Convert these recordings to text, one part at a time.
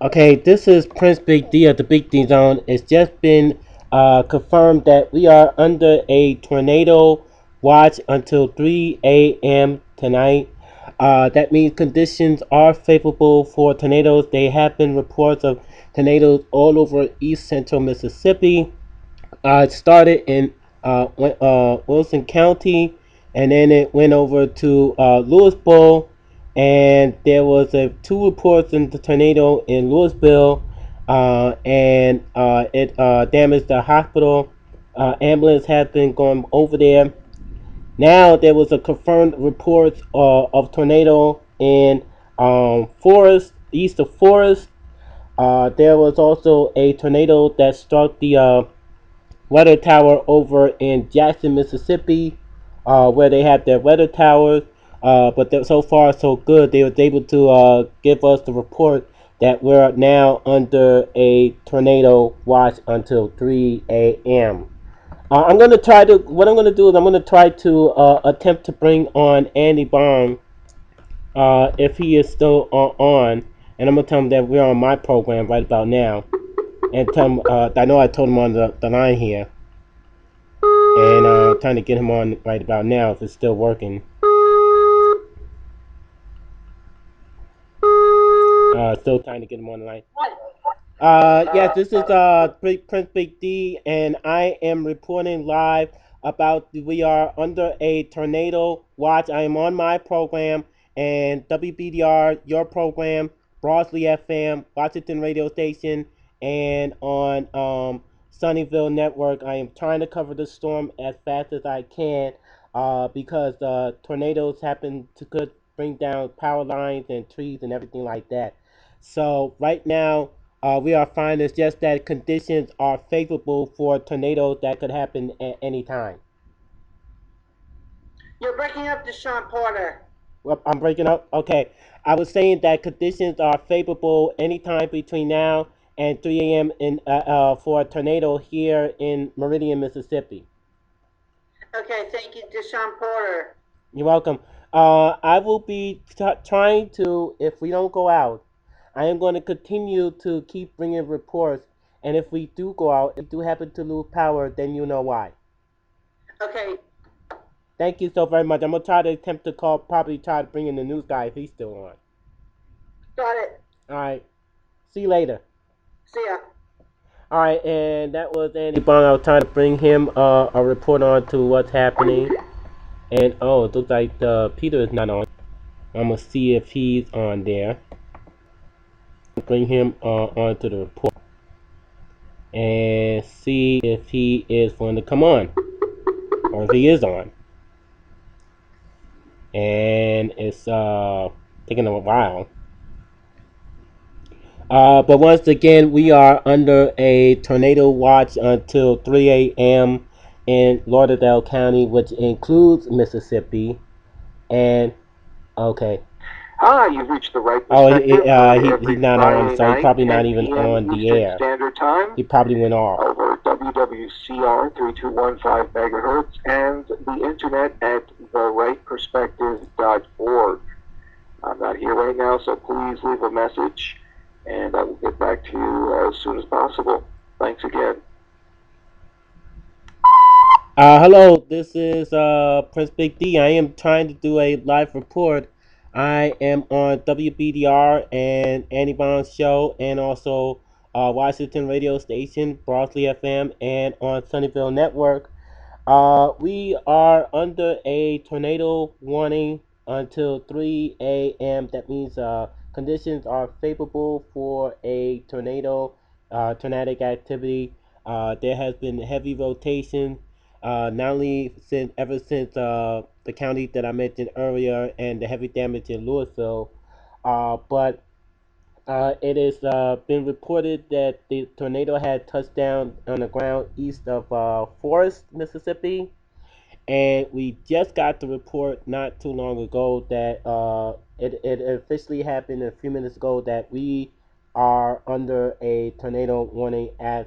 Okay, this is Prince Big D of the Big D Zone. It's just been confirmed that we are under a tornado watch until 3 a.m. tonight. That means conditions are favorable for tornadoes. There have been reports of tornadoes all over east central Mississippi. It started in Wilson County, and then it went over to Louisville, and there was two reports in the tornado in Louisville, and it damaged the hospital. Ambulance has been going over there. Now there was a confirmed report of tornado in Forest, east of Forest. There was also a tornado that struck the weather tower over in Jackson, Mississippi, where they had their weather towers. But so far, so good. They was able to give us the report that we're now under a tornado watch until 3 a.m. I'm gonna try to. What I'm gonna do is I'm gonna try to attempt to bring on Andy Baum if he is still on, and I'm gonna tell him that we're on my program right about now, and tell him I know I told him on the line here, and trying to get him on right about now if it's still working. Still trying to get him on the line. Yes, this is Prince Big D, and I am reporting live about we are under a tornado watch. I am on my program and WBDR, your program, Broadley FM, Washington radio station, and on Sunnyvale Network. I am trying to cover the storm as fast as I can because tornadoes happen to could bring down power lines and trees and everything like that. So right now, we are fine. It's just that conditions are favorable for tornadoes that could happen at any time. You're breaking up, Deshaun Porter. Well, I'm breaking up. Okay, I was saying that conditions are favorable anytime between now and 3 a.m. in for a tornado here in Meridian, Mississippi. Okay, thank you, Deshaun Porter. You're welcome. I will be trying to, if we don't go out, I am going to continue to keep bringing reports. And if we do go out, if we do happen to lose power, then you know why. Okay. Thank you so very much. I'm going to try to attempt to call, probably try to bring in the news guy if he's still on. Got it. All right. See you later. See ya. All right, and that was Andy Bond. I was trying to bring him a report on to what's happening. And, oh, it looks like Peter is not on. I'm going to see if he's on there. Bring him onto the report and see if he is going to come on or if he is on. And it's taking a while. But once again, we are under a tornado watch until 3 a.m. in Lauderdale County, which includes Mississippi. And okay. You've reached the right Oh, he's not on, so he's probably not even on the air. Standard Time. He probably went off. Over WWCR 3215 megahertz and the internet at therightperspective.org. I'm not here right now, so please leave a message, and I will get back to you as soon as possible. Thanks again. Hello, this is Prince Big D. I am trying to do a live report. I am on WBDR and Andy Bond's show, and also Washington radio station, Broadley FM, and on Sunnyvale Network. We are under a tornado warning until 3 a.m. That means conditions are favorable for a tornadic activity. There has been heavy rotation, not only ever since the county that I mentioned earlier and the heavy damage in Louisville, but it has been reported that the tornado had touched down on the ground east of Forest, Mississippi, and we just got the report not too long ago that it officially happened a few minutes ago that we are under a tornado warning as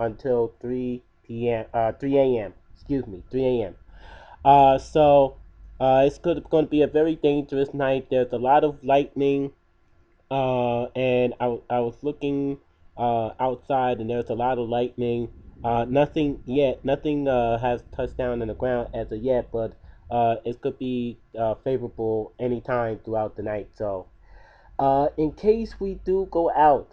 until 3 a.m. Excuse me, 3 a.m. So it's going to be a very dangerous night. There's a lot of lightning And I was looking outside, and there's a lot of lightning. Nothing yet. Nothing has touched down on the ground as of yet, but it could be favorable anytime throughout the night. So, in case we do go out,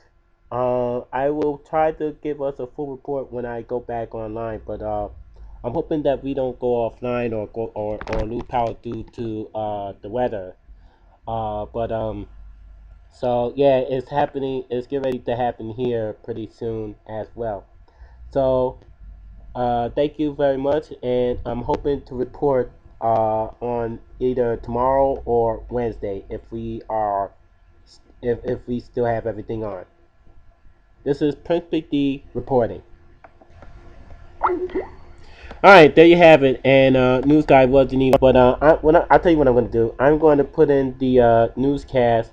I will try to give us a full report when I go back online. But I'm hoping that we don't go offline or lose power due to the weather. But so yeah, it's happening. It's getting ready to happen here pretty soon as well. So thank you very much, and I'm hoping to report on either tomorrow or Wednesday if we still have everything on. This is Prince Big D reporting. All right, there you have it. And news guy wasn't even. But I'll tell you what I'm going to do. I'm going to put in the newscast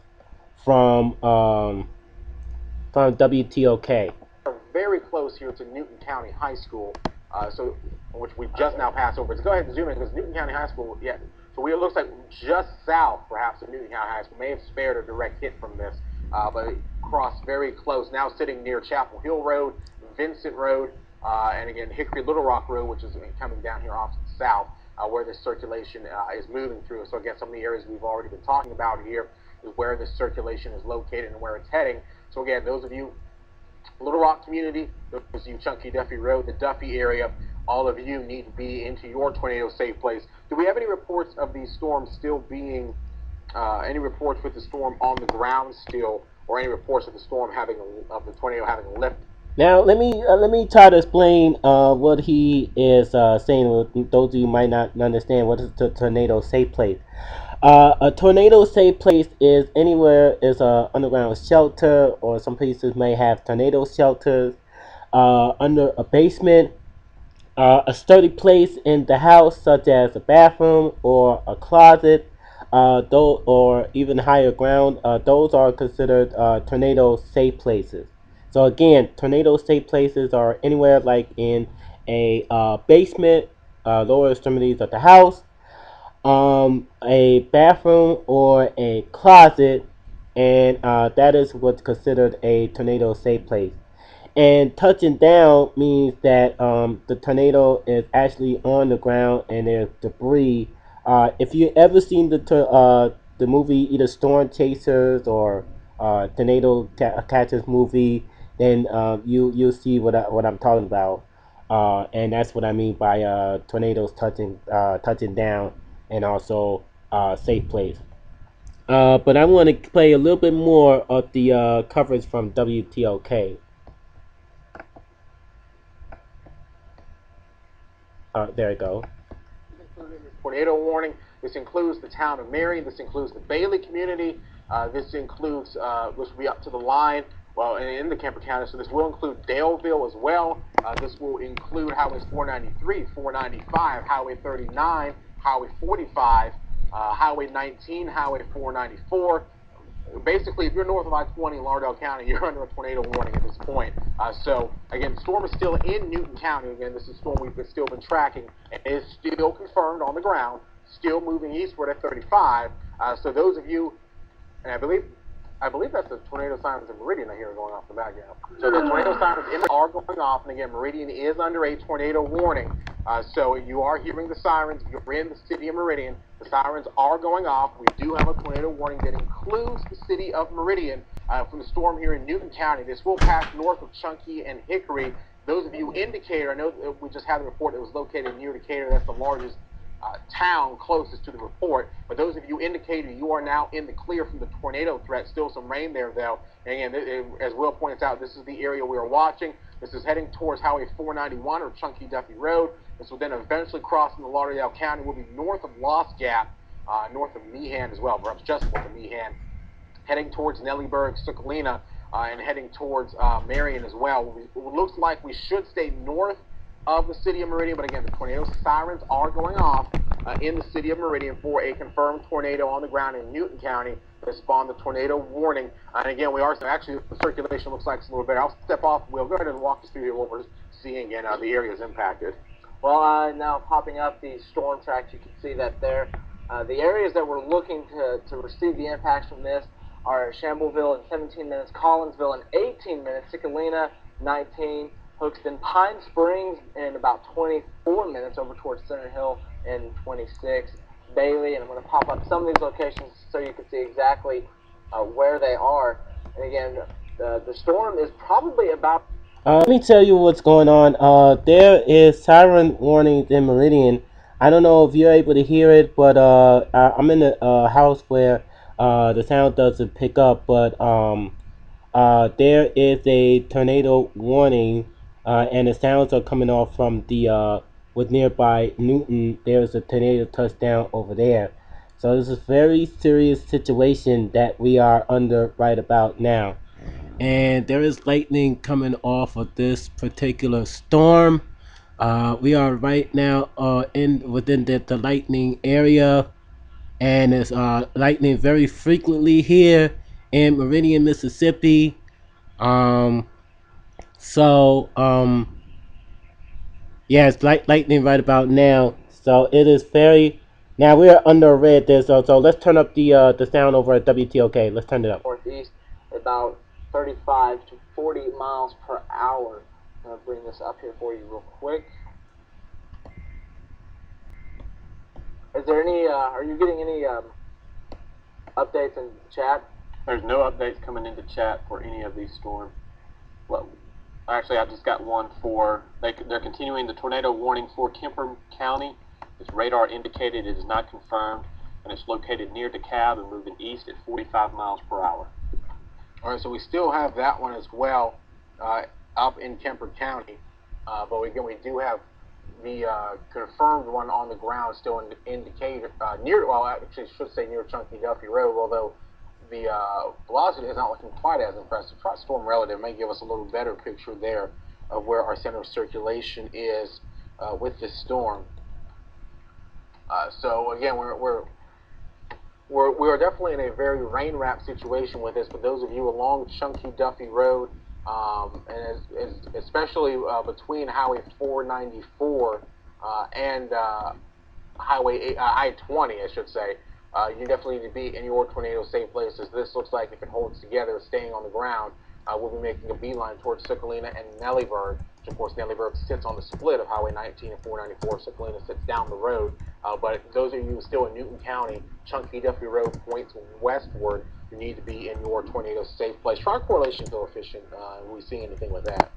from um, from WTOK. Are very close here to Newton County High School, so which we've just now passed over. So go ahead and zoom in because Newton County High School, yeah. So it looks like just south, perhaps, of Newton County High School. May have spared a direct hit from this, but it crossed very close. Now sitting near Chapel Hill Road, Vincent Road, and again Hickory Little Rock Road, which is coming down here off to the south, where this circulation is moving through. So again, some of the areas we've already been talking about here is where this circulation is located and where it's heading. So again, those of you Little Rock community, those of you Chunky Duffy Road, the Duffy area, all of you need to be into your tornado safe place. Do we have any reports of the storm still being, any reports with the storm on the ground still, or any reports of the storm having, of the tornado having lifted? Now let me try to explain what he is saying. Those of you might not understand what is a tornado safe place. A tornado safe place is anywhere is a underground shelter, or some places may have tornado shelters under a basement, a sturdy place in the house, such as a bathroom or a closet, or even higher ground. Those are considered tornado safe places. So again, tornado safe places are anywhere like in a basement, lower extremities of the house, a bathroom or a closet, and that is what's considered a tornado safe place. And touching down means that the tornado is actually on the ground and there's debris. If you ever seen the movie either Storm Chasers or Catchers movie, then you'll see what I'm talking about. And that's what I mean by tornadoes touching down and also safe place. But I want to play a little bit more of the coverage from WTOK. There you go. Tornado warning. This includes the town of Marion. This includes the Bailey community. This includes, this will be up to the line, well, in the Kemper County. So this will include Daleville as well. This will include Highways 493, 495, Highway 39, Highway 45, Highway 19, Highway 494. Basically, if you're north of I-20 in Lauderdale County, you're under a tornado warning at this point. So, again, the storm is still in Newton County. Again, this is a storm we've still been tracking. It is still confirmed on the ground, still moving eastward at 35. So those of you, and I believe that's the tornado sirens in Meridian I hear going off the background. So the tornado sirens are going off, and again, Meridian is under a tornado warning. So you are hearing the sirens. If you're in the city of Meridian, the sirens are going off. We do have a tornado warning that includes the city of Meridian from the storm here in Newton County. This will pass north of Chunky and Hickory. Those of you in Decatur, I know we just had a report that was located near Decatur. That's the largest town closest to the report. But those of you indicated you are now in the clear from the tornado threat. Still some rain there, though. And again, as Will points out, this is the area we are watching. This is heading towards Highway 491 or Chunky Duffy Road. This will then eventually cross into Lauderdale County. We'll be north of Lost Gap, north of Meehan as well, perhaps just north of Meehan, heading towards Nellyburg, Sokolina, and heading towards Marion as well. It looks like we should stay north of the city of Meridian, but again, the tornado sirens are going off in the city of Meridian for a confirmed tornado on the ground in Newton County that spawned the tornado warning. And again, we are actually, the circulation looks like it's a little better. I'll step off. We'll go ahead and walk us through here what we're seeing and the areas impacted. Well, now popping up the storm tracks, you can see that there. The areas that we're looking to receive the impacts from this are Shambleville in 17 minutes, Collinsville in 18 minutes, Cicalina 19, Hookston, Pine Springs in about 24 minutes over towards Center Hill in 26, Bailey, and I'm going to pop up some of these locations so you can see exactly where they are. And again, the storm is probably about. Let me tell you what's going on. There is siren warnings in Meridian. I don't know if you're able to hear it, but I'm in a house where the sound doesn't pick up. But there is a tornado warning, and the sounds are coming off from the with nearby Newton. There's a tornado touchdown over there. So this is a very serious situation that we are under right about now. And there is lightning coming off of this particular storm. We are right now in within the lightning area, and it's lightning very frequently here in Meridian, Mississippi. Um, so yeah, it's lightning right about now. So it is very. Now we are under red there, so let's turn up the sound over at WTOK. Let's turn it up. Northeast, about 35 to 40 miles per hour. I'm going to bring this up here for you real quick. Is there any, are you getting any updates in chat? There's no updates coming into chat for any of these storms. Well, actually, I just got one for, they're continuing the tornado warning for Kemper County. It's radar indicated, it is not confirmed, and it's located near DeKalb and moving east at 45 miles per hour. All right, so we still have that one as well up in Kemper County, but again, we do have the confirmed one on the ground still in Decatur, near, well, actually, I should say near Chunky Duffy Road, although the velocity is not looking quite as impressive. Storm relative may give us a little better picture there of where our center of circulation is with this storm. So again, we are definitely in a very rain-wrapped situation with this. But those of you along Chunky Duffy Road, and especially between Highway 494 and Highway I-20, I should say, you definitely need to be in your tornado-safe places. This looks like if it holds together, staying on the ground, we'll be making a beeline towards Cicalina and Nellyburg. Which, of course, Nellyburg sits on the split of Highway 19 and 494. Cicalina sits down the road. But those of you still in Newton County, Chunky Duffy Road points westward. You need to be in your tornado-safe place. Try correlation coefficient. Are we seeing anything with that?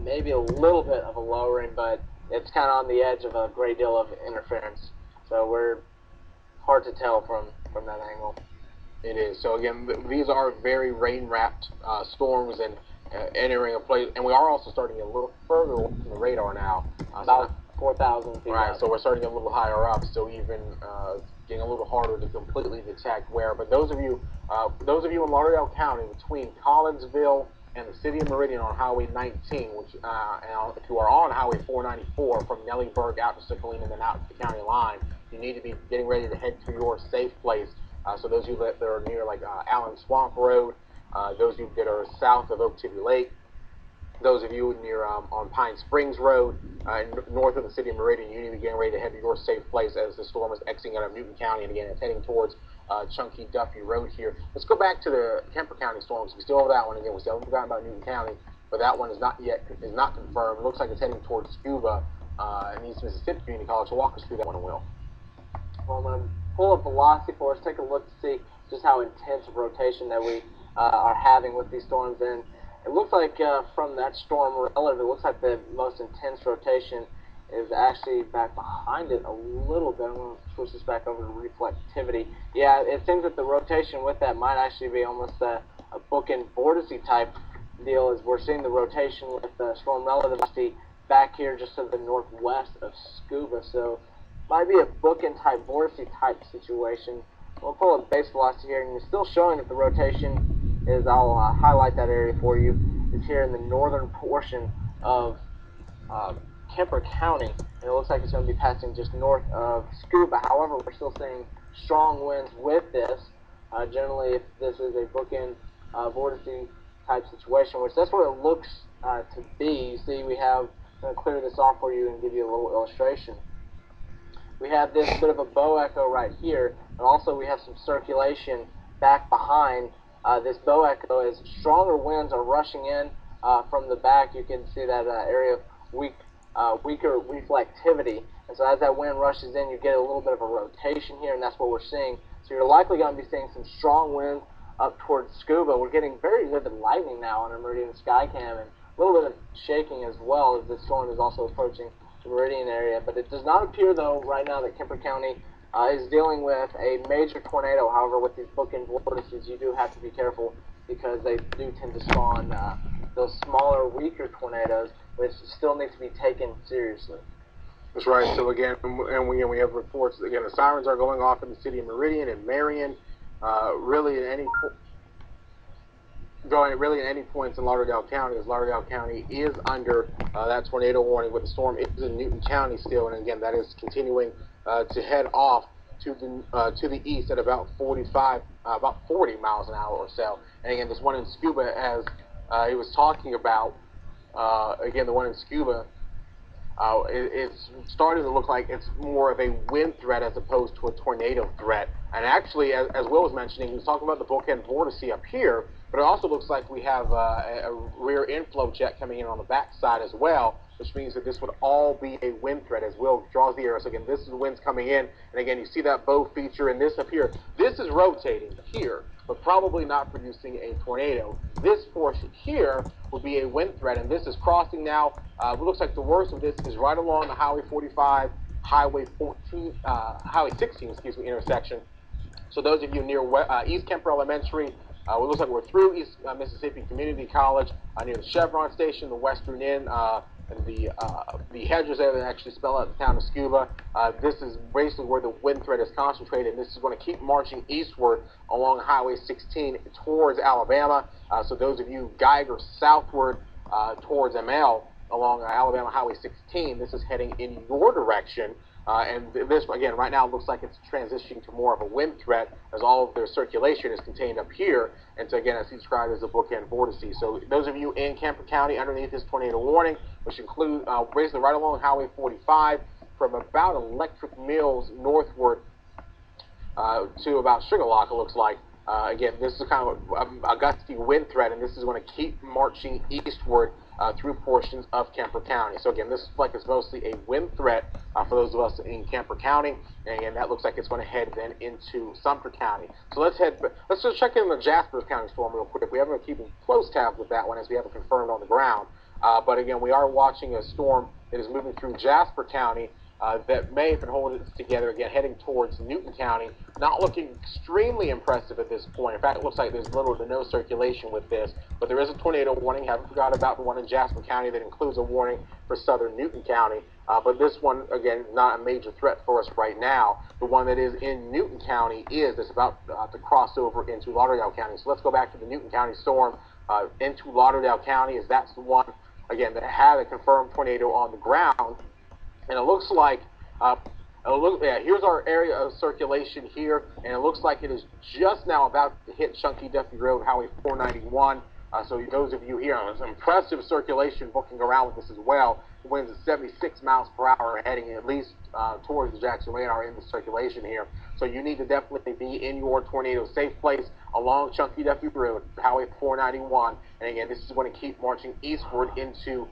Maybe a little bit of a lowering, but it's kind of on the edge of a great deal of interference. So we're hard to tell from that angle. It is. So again, these are very rain-wrapped storms and entering a place, and we are also starting a little further from the radar now. About 4,000 feet. Right. Up. So we're starting a little higher up, so even getting a little harder to completely detect where. But those of you in Lauderdale County between Collinsville and the city of Meridian on Highway 19, which and if you are on Highway 494 from Nellyburg out to Cicalina and then out to the county line, you need to be getting ready to head to your safe place. So those of you that are near like Allen Swamp Road, those of you that are south of Oak Tibby Lake, those of you near on Pine Springs Road, north of the city of Meridian, you need to be getting ready to head to your safe place as the storm is exiting out of Newton County, and again, it's heading towards Chunky Duffy Road here. Let's go back to the Kemper County storms. We still have that one again. We still haven't forgotten about Newton County, but that one is not confirmed. It looks like it's heading towards Scuba in East Mississippi Community College. So walk us through that one, Will. Well, I'm going to pull up velocity for us. Take a look to see just how intense of rotation that we are having with these storms. And it looks like from that storm relative, it looks like the most intense rotation is actually back behind it a little bit. I'm going to switch this back over to reflectivity. Yeah, it seems that the rotation with that might actually be almost a bookend vortice type deal, as we're seeing the rotation with the storm relative back here just to the northwest of Scuba. So might be a bookend type vortice type situation. We'll pull up base velocity here, and it's still showing that the rotation is, I'll highlight that area for you, is here in the northern portion of Kemper County, and it looks like it's going to be passing just north of Scuba. However, we're still seeing strong winds with this. Generally, if this is a bookend vortice type situation, which that's what it looks to be. You see, we have, I'm going to clear this off for you and give you a little illustration. We have this bit of a bow echo right here, and also we have some circulation back behind this bow echo as stronger winds are rushing in from the back. You can see that area of weaker reflectivity. And so as that wind rushes in, you get a little bit of a rotation here, and that's what we're seeing. So you're likely going to be seeing some strong winds up towards Scuba. We're getting very vivid lightning now on our Meridian Skycam, and a little bit of shaking as well as the storm is also approaching the Meridian area. But it does not appear, though, right now that Kemper County is dealing with a major tornado. However, with these bookend vortices, you do have to be careful because they do tend to spawn those smaller, weaker tornadoes, which still need to be taken seriously. That's right. So again, and we have reports. Again, the sirens are going off in the city of Meridian and Marion. Really, at any points in Lauderdale County, as Lauderdale County is under that tornado warning, but the storm is in Newton County still, and again, that is continuing to head off to the east at about 40 miles an hour or so. And again, this one in Scuba, as he was talking about, again, the one in Scuba. It's starting to look like it's more of a wind threat as opposed to a tornado threat. And actually, as Will was mentioning, he was talking about the bookend vortice up here, but it also looks like we have a rear inflow jet coming in on the back side as well, which means that this would all be a wind threat as Will draws the arrow. So again, this is the winds coming in, and again, you see that bow feature, and this up here, this is rotating here, but probably not producing a tornado. This portion here will be a wind threat, and this is crossing now. It looks like the worst of this is right along the Highway 45, Highway 16, intersection. So those of you near East Kemper Elementary, it looks like we're through East Mississippi Community College, near the Chevron Station, the Western Inn, and the hedges there that actually spell out the town of Scuba. This is basically where the wind threat is concentrated, and this is going to keep marching eastward along Highway 16 towards Alabama. So those of you Geiger southward towards ML along Alabama Highway 16, this is heading in your direction. And this, again, right now it looks like it's transitioning to more of a wind threat as all of their circulation is contained up here. And so, again, as he described as a bookend vortice. So those of you in Kemper County underneath this tornado warning, which include basically right along Highway 45 from about Electric Mills northward to about Sugar Lock, it looks like. Again, this is kind of a gusty wind threat, and this is going to keep marching eastward through portions of Kemper County. So again, this looks like it's mostly a wind threat for those of us in Kemper County, and again, that looks like it's going to head then into Sumter County. So let's just check in the Jasper County storm real quick. We haven't been keeping close tabs with that one as we haven't confirmed on the ground. But again, we are watching a storm that is moving through Jasper County that may have been holding it together, again, heading towards Newton County. Not looking extremely impressive at this point. In fact, it looks like there's little to no circulation with this, but there is a tornado warning. Haven't forgot about the one in Jasper County that includes a warning for southern Newton County, but this one, again, not a major threat for us right now. The one that is in Newton County is about to cross over into Lauderdale County. So let's go back to the Newton County storm into Lauderdale County, as that's the one, again, that had a confirmed tornado on the ground. And it looks like, here's our area of circulation here, and it looks like it is just now about to hit Chunky Duffy Road, Highway 491. So those of you here, there's impressive circulation booking around with this as well. The winds at 76 miles per hour, heading at least towards the Jackson radar in the circulation here. So you need to definitely be in your tornado safe place along Chunky Duffy Road, Highway 491. And again, this is going to keep marching eastward into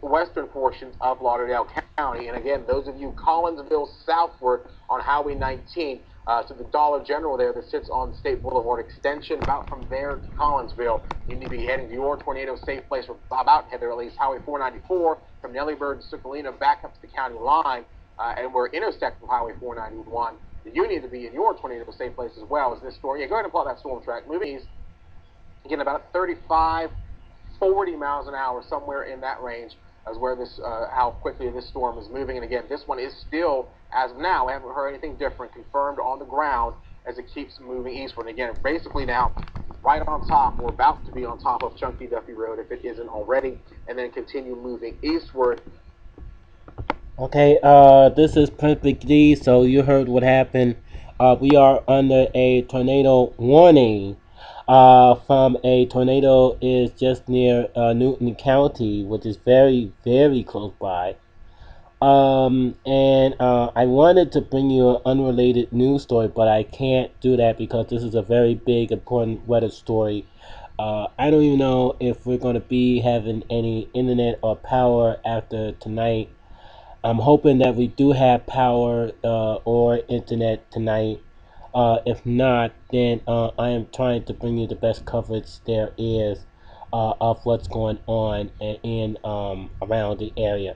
western portions of Lauderdale County. And again, those of you Collinsville southward on Highway 19 to the Dollar General there that sits on State Boulevard Extension, about from there to Collinsville, you need to be heading to your tornado safe place, or about to head there at least. Highway 494 from Nellybird to Sucalina back up to the county line, and we're intersecting with Highway 491. You need to be in your tornado safe place as well as this storm. Yeah, go ahead and plot that storm track. Moving east, again, about 35 40 miles an hour, somewhere in that range, as where this, how quickly this storm is moving. And again, this one is still, as of now, we haven't heard anything different confirmed on the ground as it keeps moving eastward. And again, basically now, right on top, we're about to be on top of Chunky Duffy Road if it isn't already, and then continue moving eastward. Okay, this is Perfect D. So you heard what happened. We are under a tornado warning. From a tornado is just near Newton County, which is very, very close by. And I wanted to bring you an unrelated news story, but I can't do that because this is a very big, important weather story. I don't even know if we're going to be having any internet or power after tonight. I'm hoping that we do have power or internet tonight. If not, then I am trying to bring you the best coverage there is of what's going on in around the area.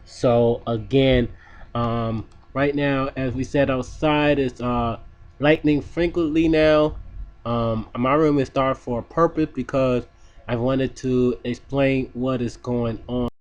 So again, right now, as we said outside, it's lightning frequently now. My room is dark for a purpose because I wanted to explain what is going on.